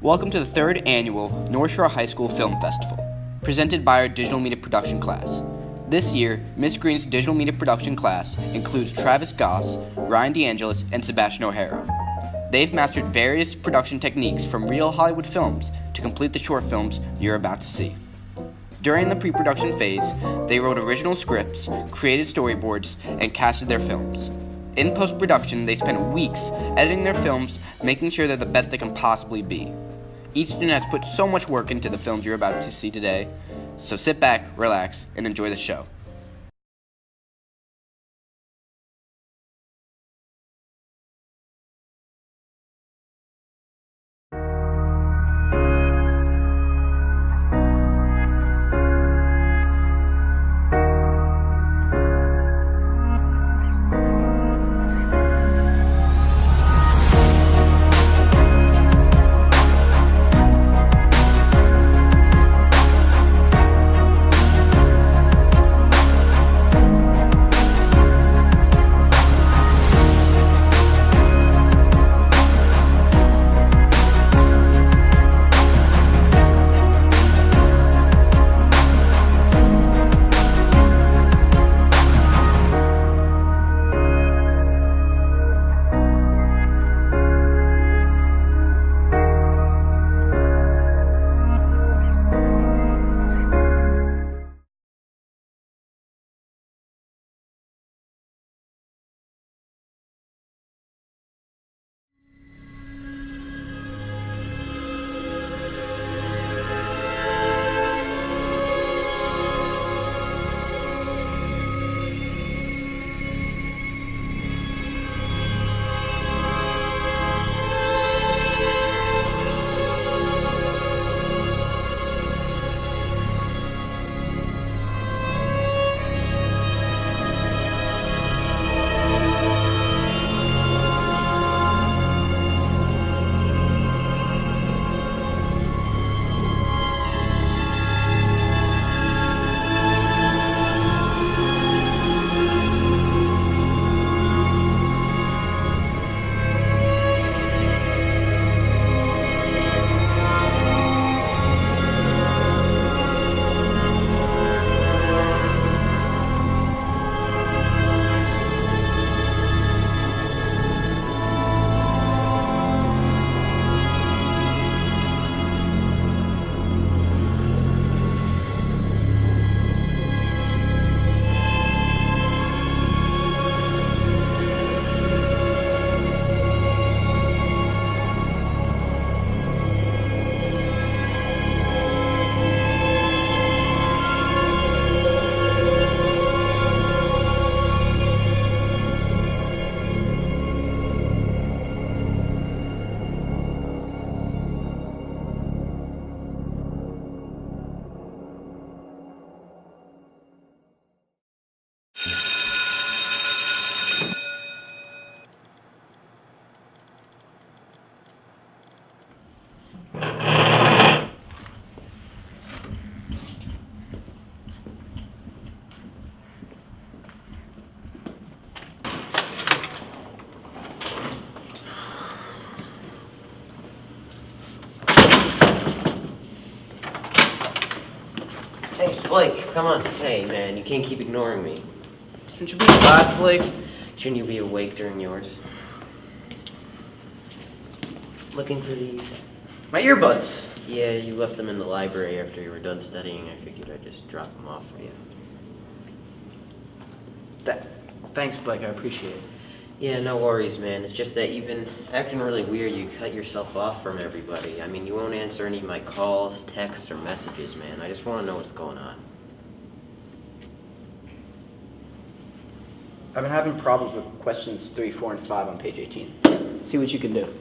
Welcome to the third annual North Shore High School Film Festival, presented by our digital media production class. This year, Miss Green's digital media production class includes Travis Goss, Ryan DeAngelis, and Sebastian O'Hara. They've mastered various production techniques from real Hollywood films to complete the short films you're about to see. During the pre-production phase, they wrote original scripts, created storyboards, and casted their films. In post-production, they spent weeks editing their films, making sure they're the best they can possibly be. Each student has put so much work into the films you're about to see today, so sit back, relax, and enjoy the show. Hey, Blake, come on. Hey, man, you can't keep ignoring me. Shouldn't you be in class, Blake? Shouldn't you be awake during yours? Looking for these? My earbuds. Yeah, you left them in the library after you were done studying. I figured I'd just drop them off for you. Thanks, Blake. I appreciate it. Yeah, no worries, man. It's just that you've been acting really weird. You cut yourself off from everybody. I mean, you won't answer any of my calls, texts, or messages, man. I just want to know what's going on. I've been having problems with questions 3, 4, and 5 on page 18. See what you can do.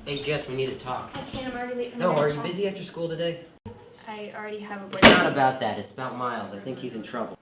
Hey, Jess, we need to talk. I can't, I'm already late. No, are you busy after school today? I already have a It's boyfriend. not about that. It's about Miles. I think he's in trouble.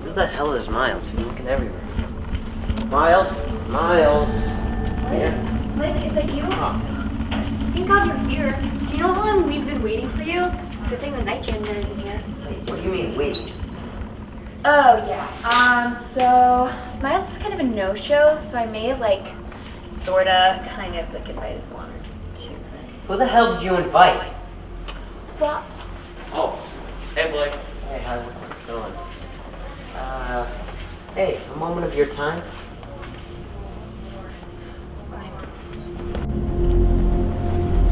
Where the hell is Miles? He's looking everywhere. Miles? Miles? Yeah? Mike, is that you? Oh. Thank God you're here. Do you know how long we've been waiting for you? Good thing the night janitor isn't here. What do you mean, wait? Oh, yeah. So Miles was kind of a no-show, so I may have, kind of, invited one or two friends. Who the hell did you invite? What? Oh, hey Blake. Hey, how's it going? Hey, a moment of your time?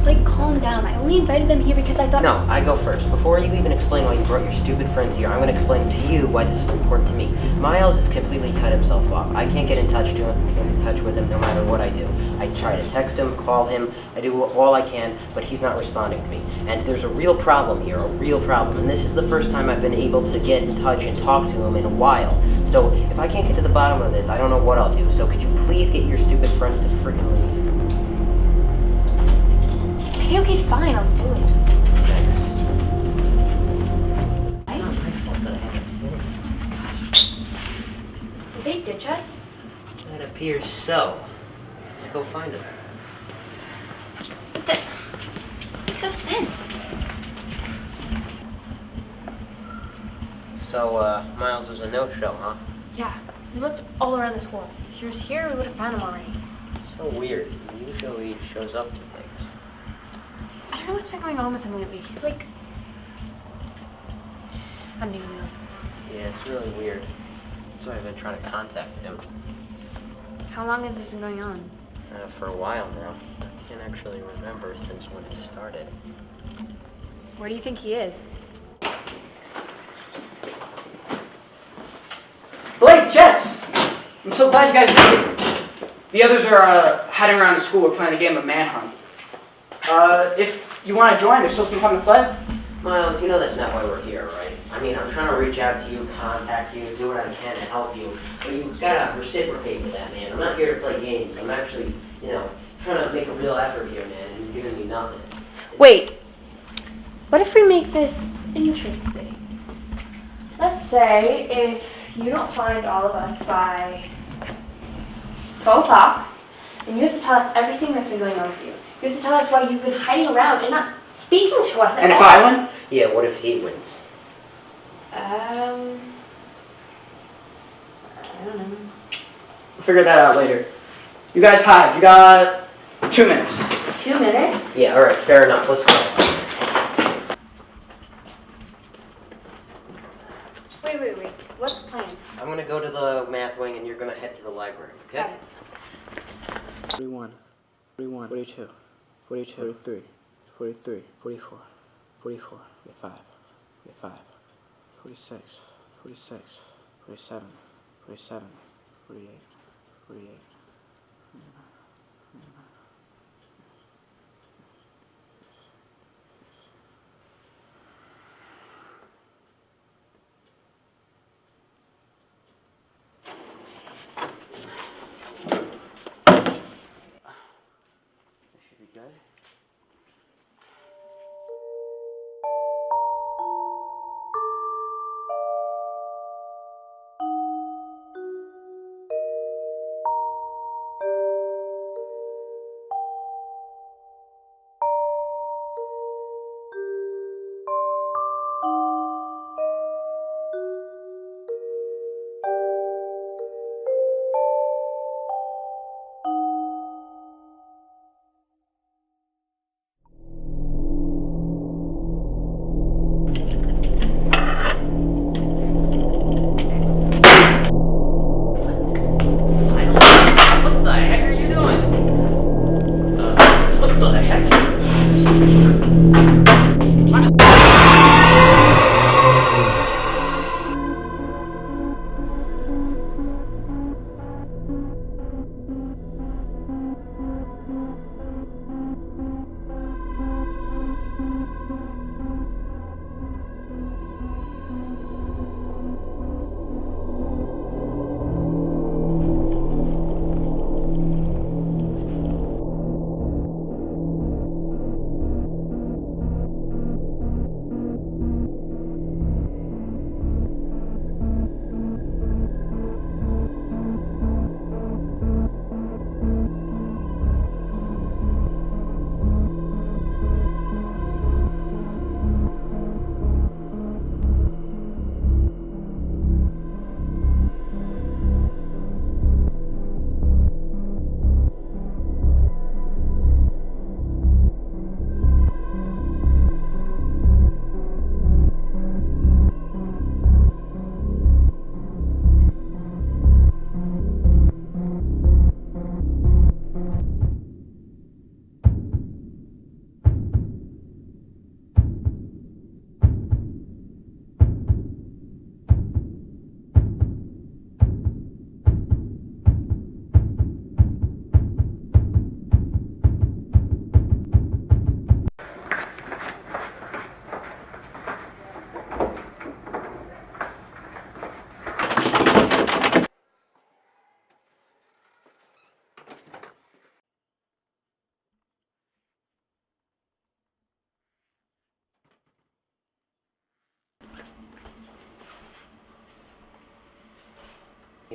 Blake, calm down. I only invited them here because I thought... No, I go first. Before you even explain why you brought your stupid friends here, I'm going to explain to you why this is important to me. Miles has completely cut himself off. I can't get in touch with him no matter what I do. I try to text him, call him, I do all I can, but he's not responding to me. And there's a real problem here, a real problem. And this is the first time I've been able to get in touch and talk to him in a while. So if I can't get to the bottom of this, I don't know what I'll do. So could you please get your stupid friends to freaking leave? Okay, fine, I'll do it. Thanks. Did they ditch us? That appears so. Let's go find them. That makes no sense. So, Miles was a no-show, huh? Yeah, we looked all around this world. If he was here, we would have found him already. So weird. He usually shows up to things. I don't know what's been going on with him lately. He's like... I don't even know. Yeah, it's really weird. That's why I've been trying to contact him How long has this been going on? for a while now. I can't actually remember since when it started. Where do you think he is? Blake, Jess! I'm so glad you guys are here. The others are heading around the school. We're playing a game of manhunt. If you want to join, there's still some time to play. Miles, you know that's not why we're here, right? I mean, I'm trying to reach out to you, contact you, do what I can to help you. But you've got to reciprocate with that, man. I'm not here to play games. I'm actually, trying to make a real effort here, man. And you're giving me nothing. Wait. What if we make this interesting? Let's say if you don't find all of us by 12 o'clock, then you have to tell us everything that's been going on with you. You have to tell us why you've been hiding around and not speaking to us at all. And if I win? Yeah, what if he wins? I don't know. We'll figure that out later. You guys hide. You got 2 minutes. 2 minutes? Yeah, alright, fair enough. Let's go. Wait. What's the plan? I'm going to go to the math wing and you're going to head to the library, okay? Got it. 41, 41, 42, 42, 43, 43, 44, 44, 45, 45, 46, 46, 47, 47, 48, 48. Should be good.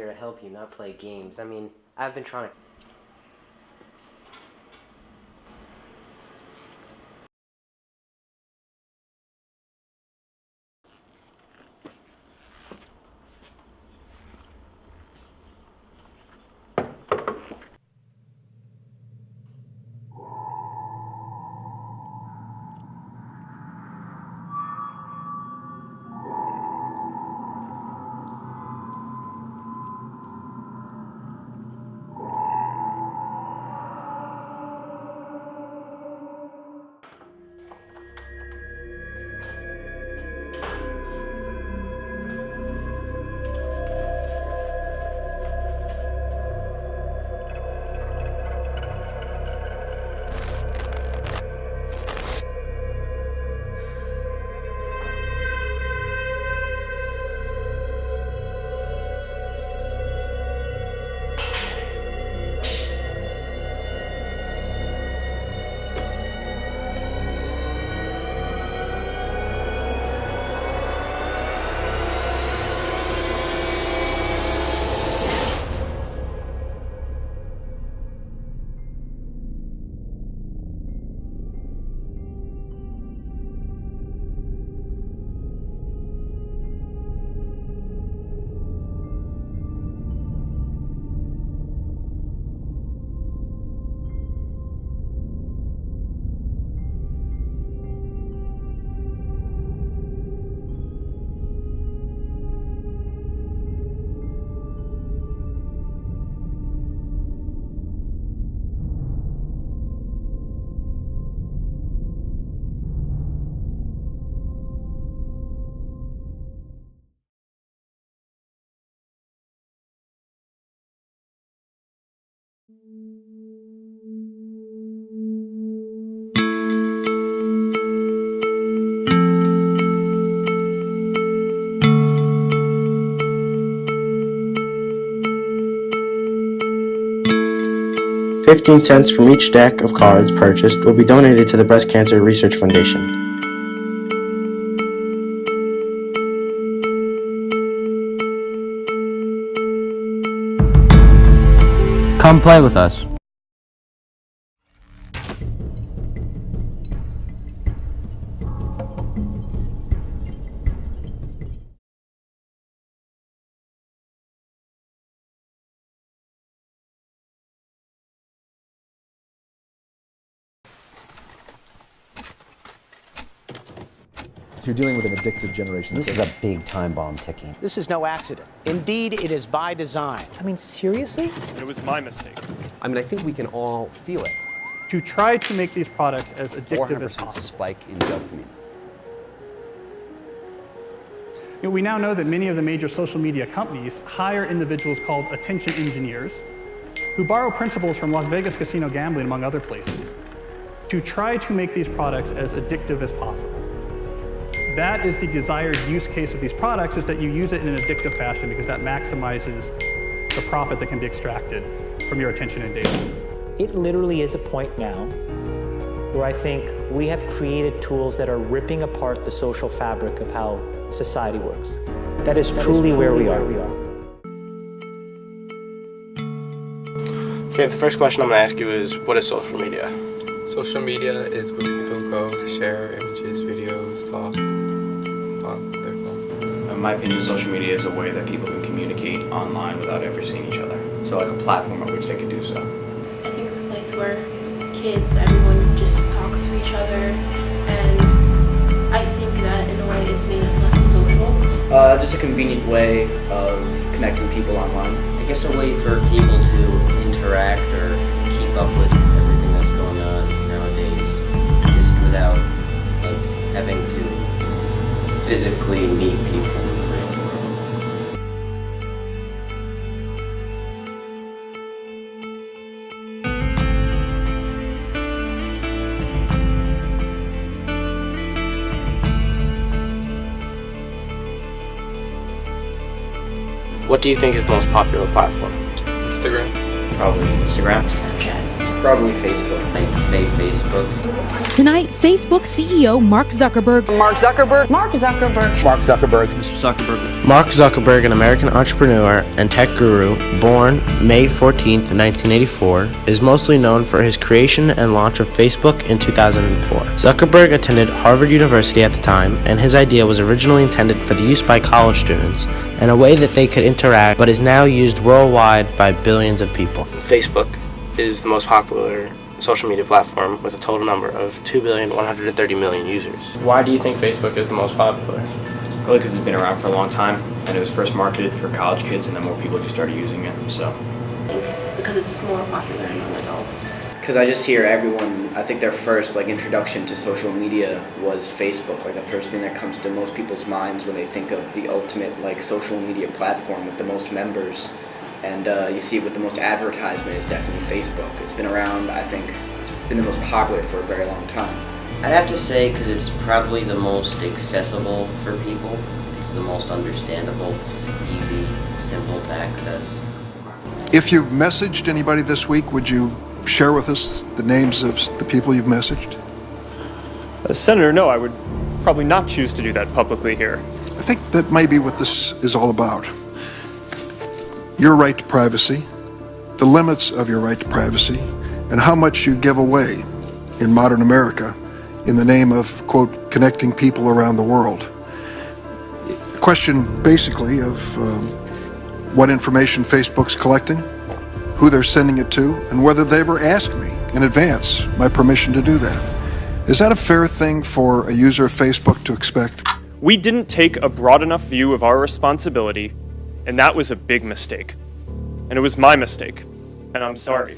here to help you, not play games. I mean, I've been trying to... $0.15 from each deck of cards purchased will be donated to the Breast Cancer Research Foundation. Come play with us. You're dealing with an addicted generation. This is a big time bomb ticking. This is no accident. Indeed, it is by design. I mean, seriously? It was my mistake. I mean, I think we can all feel it. To try to make these products as addictive as possible. Spike in dopamine. We now know that many of the major social media companies hire individuals called attention engineers who borrow principles from Las Vegas casino gambling, among other places, to try to make these products as addictive as possible. That is the desired use case of these products, is that you use it in an addictive fashion because that maximizes the profit that can be extracted from your attention and data. It literally is a point now where I think we have created tools that are ripping apart the social fabric of how society works. That is truly where we are. Okay, the first question I'm going to ask you is, what is social media? Social media is where people go to share images, videos, talk on their phone. In my opinion, social media is a way that people can communicate online without ever seeing each other. So like a platform on which they can do so. I think it's a place where kids, everyone just talk to each other, and I think that in a way it's made us less social. Just a convenient way of connecting people online. I guess a way for people to interact or keep up with everything that's going on nowadays, just without like having to physically meet people in the real world. What do you think is the most popular platform? Instagram. Probably Instagram. Snapchat. Probably Facebook. I'd say Facebook. Tonight, Facebook CEO Mark Zuckerberg. Mark Zuckerberg. Mark Zuckerberg. Mark Zuckerberg. Mr. Zuckerberg. Mark Zuckerberg, an American entrepreneur and tech guru, born May 14th, 1984, is mostly known for his creation and launch of Facebook in 2004. Zuckerberg attended Harvard University at the time, and his idea was originally intended for the use by college students in a way that they could interact, but is now used worldwide by billions of people. Facebook is the most popular social media platform with a total number of 2,130,000,000 users. Why do you think Facebook is the most popular? Probably because it's been around for a long time, and it was first marketed for college kids, and then more people just started using it, so. Because it's more popular among adults. Because I just hear everyone, I think their first introduction to social media was Facebook. The first thing that comes to most people's minds when they think of the ultimate social media platform with the most members. And you see it with the most advertisement is definitely Facebook. It's been around, I think, it's been the most popular for a very long time. I'd have to say because it's probably the most accessible for people. It's the most understandable. It's easy, simple to access. If you've messaged anybody this week, would you share with us the names of the people you've messaged? Senator, no, I would probably not choose to do that publicly here. I think that may be what this is all about. Your right to privacy, the limits of your right to privacy, and how much you give away in modern America in the name of, quote, connecting people around the world. A question basically of what information Facebook's collecting, who they're sending it to, and whether they ever asked me in advance my permission to do that. Is that a fair thing for a user of Facebook to expect? We didn't take a broad enough view of our responsibility, and that was a big mistake. And it was my mistake. And I'm sorry.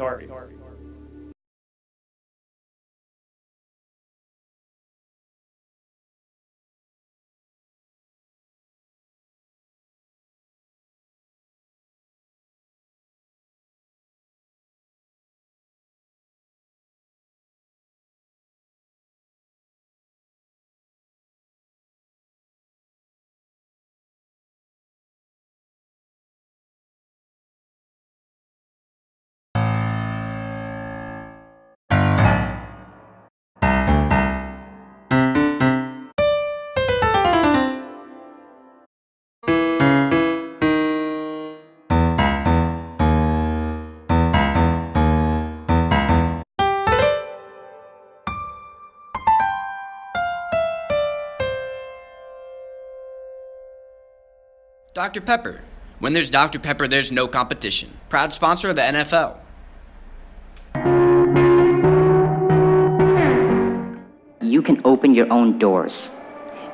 Dr. Pepper. When there's Dr. Pepper, there's no competition. Proud sponsor of the NFL. You can open your own doors.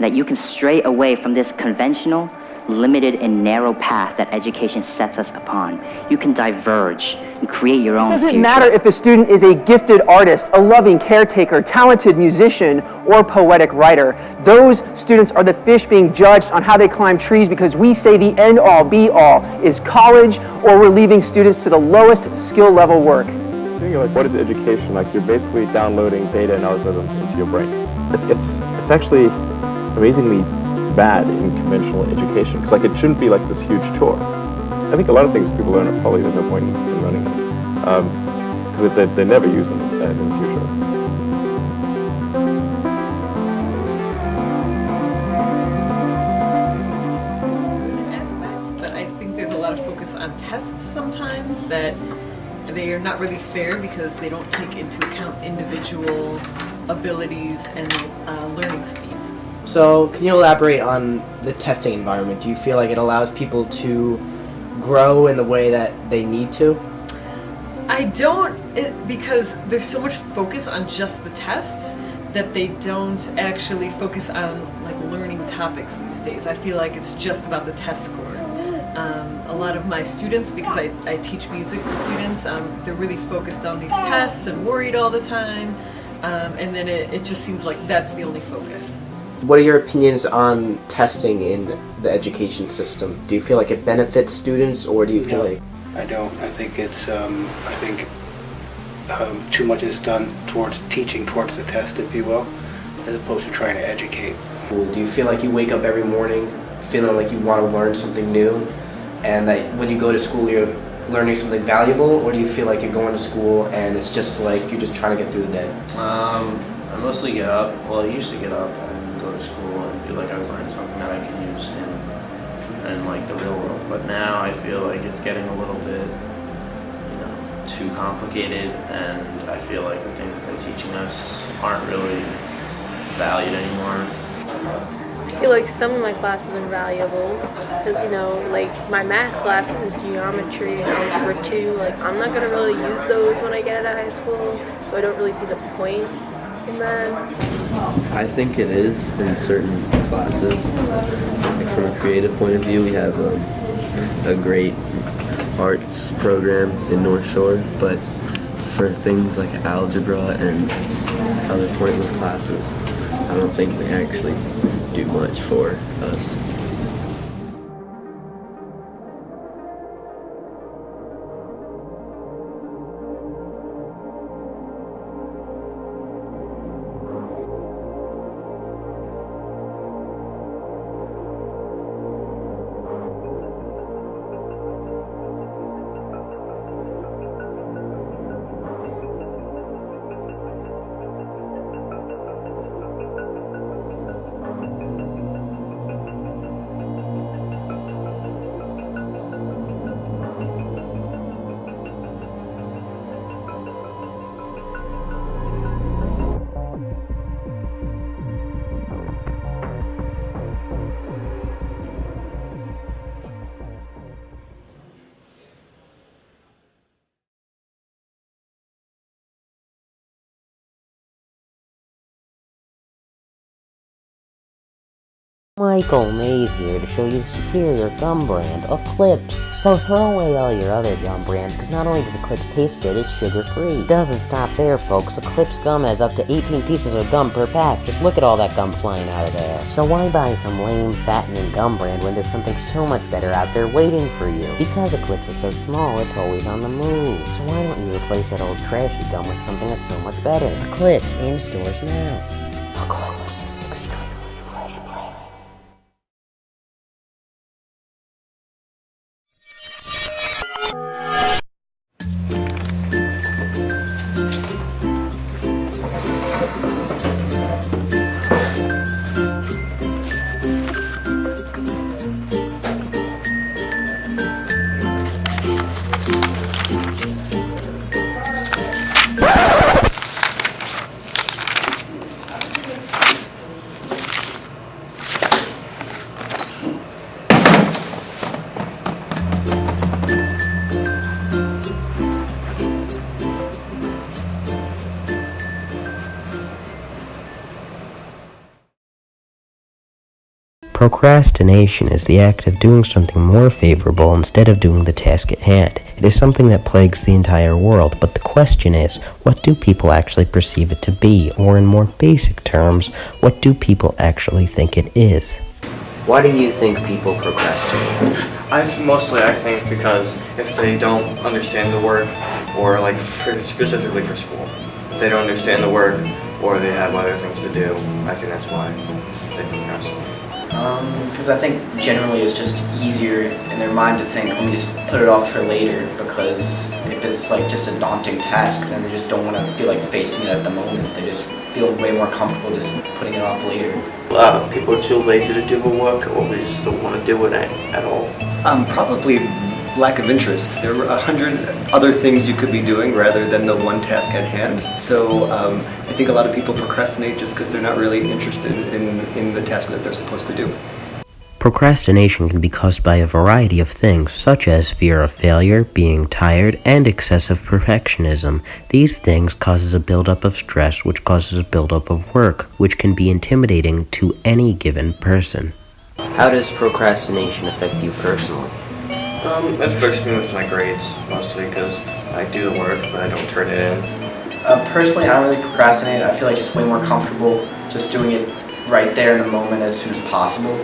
That you can stray away from this conventional, limited, and narrow path that education sets us upon. You can diverge and create your own It doesn't future. matter if a student is a gifted artist, a loving caretaker, talented musician, or poetic writer. Those students are the fish being judged on how they climb trees because we say the end-all, be-all is college, or we're leaving students to the lowest skill level work. Thinking what is education? You're basically downloading data and algorithms into your brain. It's actually amazingly bad in conventional education because it shouldn't be this huge chore. I think a lot of things people learn are probably there's no point in learning them because they never use them in the future. Aspects, but I think there's a lot of focus on tests sometimes that they are not really fair because they don't take into account individual abilities and learning speeds. So, can you elaborate on the testing environment? Do you feel like it allows people to grow in the way that they need to? I don't, because there's so much focus on just the tests that they don't actually focus on learning topics these days. I feel like it's just about the test scores. A lot of my students, because I teach music students, they're really focused on these tests and worried all the time, and then it just seems like that's the only focus. What are your opinions on testing in the education system? Do you feel like it benefits students, or do you feel like... I don't. I think it's, too much is done towards teaching towards the test, if you will, as opposed to trying to educate. Do you feel like you wake up every morning feeling like you want to learn something new, and that when you go to school you're learning something valuable, or do you feel like you're going to school and it's just you're just trying to get through the day? I mostly get up, well, I used to get up and go to school and feel like I was learning something that I can use in like the real world. But now I feel like it's getting a little bit, too complicated, and I feel like the things that they're teaching us aren't really valued anymore. I feel like some of my classes are valuable because, like my math classes, geometry, and algebra 2, like I'm not going to really use those when I get out of high school, so I don't really see the point in that. I think it is in certain classes. Like from a creative point of view, we have a great arts program in North Shore, but for things like algebra and other pointless classes, I don't think they actually do much for us. Michael Mays here to show you the superior gum brand, Eclipse. So throw away all your other gum brands, because not only does Eclipse taste good, it's sugar-free. Doesn't stop there, folks. Eclipse gum has up to 18 pieces of gum per pack. Just look at all that gum flying out of there. So why buy some lame, fattening gum brand when there's something so much better out there waiting for you? Because Eclipse is so small, it's always on the move. So why don't you replace that old trashy gum with something that's so much better? Eclipse, in stores now. Eclipse. Procrastination is the act of doing something more favorable instead of doing the task at hand. It is something that plagues the entire world, but the question is, what do people actually perceive it to be? Or in more basic terms, what do people actually think it is? Why do you think people procrastinate? I think because if they don't understand the work, or like specifically for school, if they don't understand the work, or they have other things to do, I think that's why they procrastinate. Because I think generally it's just easier in their mind to think, let me just put it off for later, because if it's like just a daunting task, then they just don't want to feel like facing it at the moment. They just feel way more comfortable just putting it off later. People are too lazy to do the work, or they just don't want to do it at all. Probably lack of interest. There are 100 other things you could be doing rather than the one task at hand. So I think a lot of people procrastinate just because they're not really interested in the task that they're supposed to do. Procrastination can be caused by a variety of things, such as fear of failure, being tired, and excessive perfectionism. These things causes a buildup of stress, which causes a buildup of work, which can be intimidating to any given person. How does procrastination affect you personally? It affects me with my grades, mostly because I do the work, but I don't turn it in. Personally, I don't really procrastinate. I feel like just way more comfortable just doing it right there in the moment as soon as possible.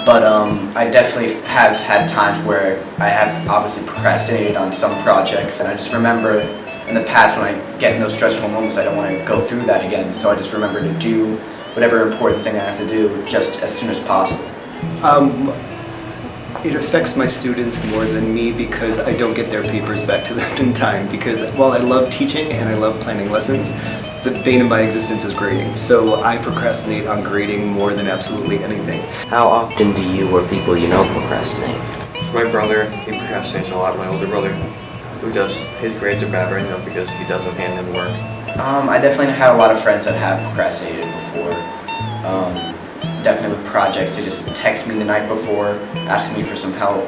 But I definitely have had times where I have obviously procrastinated on some projects, and I just remember in the past when I get in those stressful moments, I don't want to go through that again, so I just remember to do whatever important thing I have to do just as soon as possible. It affects my students more than me because I don't get their papers back to them in time, because while I love teaching and I love planning lessons, the bane of my existence is grading. So I procrastinate on grading more than absolutely anything. How often do you or people you know procrastinate? My brother, he procrastinates a lot. My older brother, his grades are bad right now because he doesn't hand in work. I definitely had a lot of friends that have procrastinated before. Definitely with projects, they just text me the night before, asking me for some help.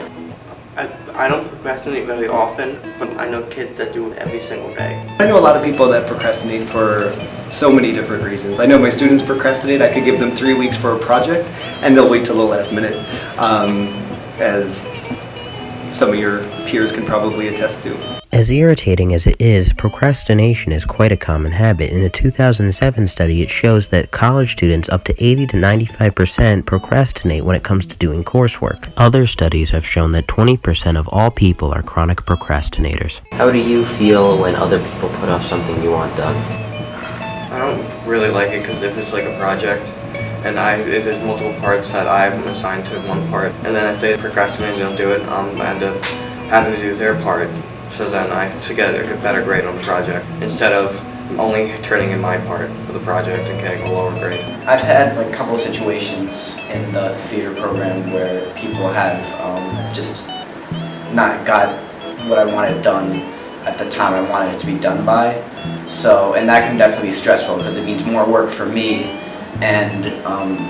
I don't procrastinate very often, but I know kids that do it every single day. I know a lot of people that procrastinate for so many different reasons. I know my students procrastinate. I could give them 3 weeks for a project and they'll wait till the last minute, as some of your peers can probably attest to. As irritating as it is, procrastination is quite a common habit. In a 2007 study, it shows that college students up to 80 to 95% procrastinate when it comes to doing coursework. Other studies have shown that 20% of all people are chronic procrastinators. How do you feel when other people put off something you want done? I don't really like it because if it's like a project and if there's multiple parts that I'm assigned to one part, and then if they procrastinate and don't do it, I end up having to do their part. So then I get a better grade on the project instead of only turning in my part of the project and getting a lower grade. I've had like a couple of situations in the theater program where people have just not got what I wanted done at the time I wanted it to be done by. So, and that can definitely be stressful because it means more work for me and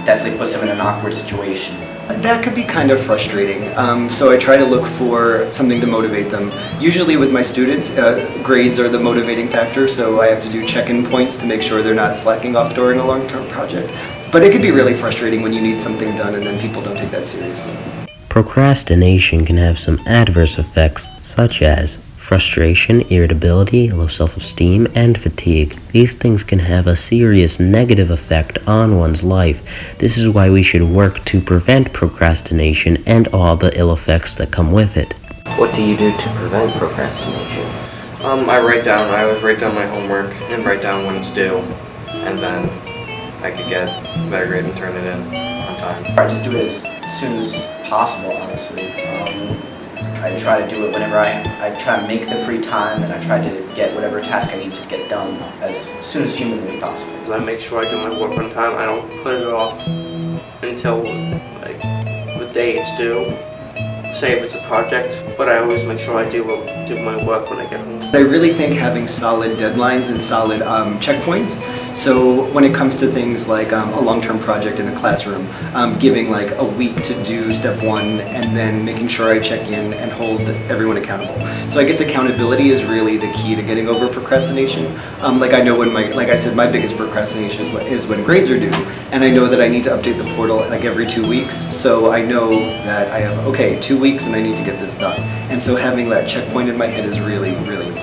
definitely puts them in an awkward situation. That could be kind of frustrating. So I try to look for something to motivate them. Usually with my students, grades are the motivating factor, so I have to do check-in points to make sure they're not slacking off during a long-term project. But it can be really frustrating when you need something done and then people don't take that seriously. Procrastination can have some adverse effects, such as frustration, irritability, low self-esteem, and fatigue. These things can have a serious negative effect on one's life. This is why we should work to prevent procrastination and all the ill effects that come with it. What do you do to prevent procrastination? I always write down my homework and write down when it's due, and then I could get a better grade and turn it in on time. I just do it as soon as possible, honestly. I try to do it whenever I try to make the free time, and I try to get whatever task I need to get done as soon as humanly possible. I make sure I do my work on time. I don't put it off until like the day it's due. Say if it's a project, but I always make sure I do my work when I get home. I really think having solid deadlines and solid checkpoints. So when it comes to things like a long-term project in a classroom, giving like a week to do step one and then making sure I check in and hold everyone accountable. So I guess accountability is really the key to getting over procrastination. Like I know like I said, my biggest procrastination is when grades are due, and I know that I need to update the portal like every 2 weeks. So I know that I have, 2 weeks and I need to get this done. And so having that checkpoint in my head is really, really important.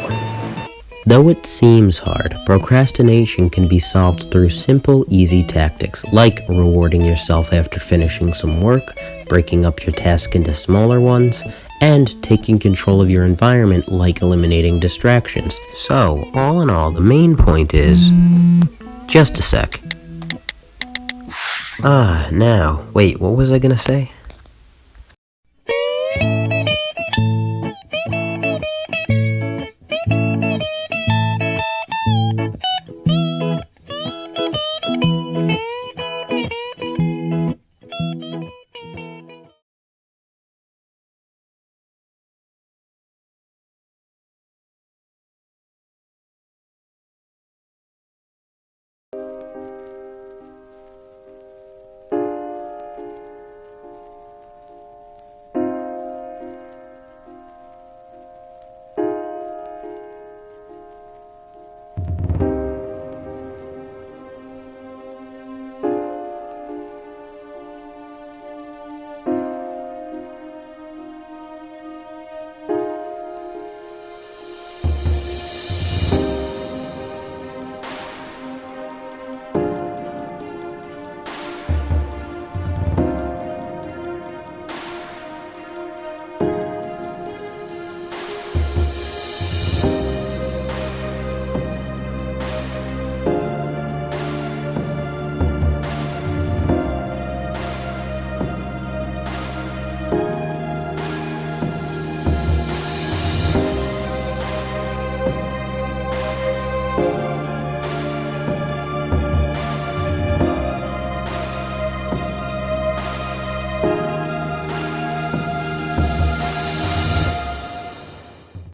Though it seems hard, procrastination can be solved through simple, easy tactics, like rewarding yourself after finishing some work, breaking up your task into smaller ones, and taking control of your environment, like eliminating distractions. So, all in all, the main point is... Just a sec. Now, wait, what was I gonna say?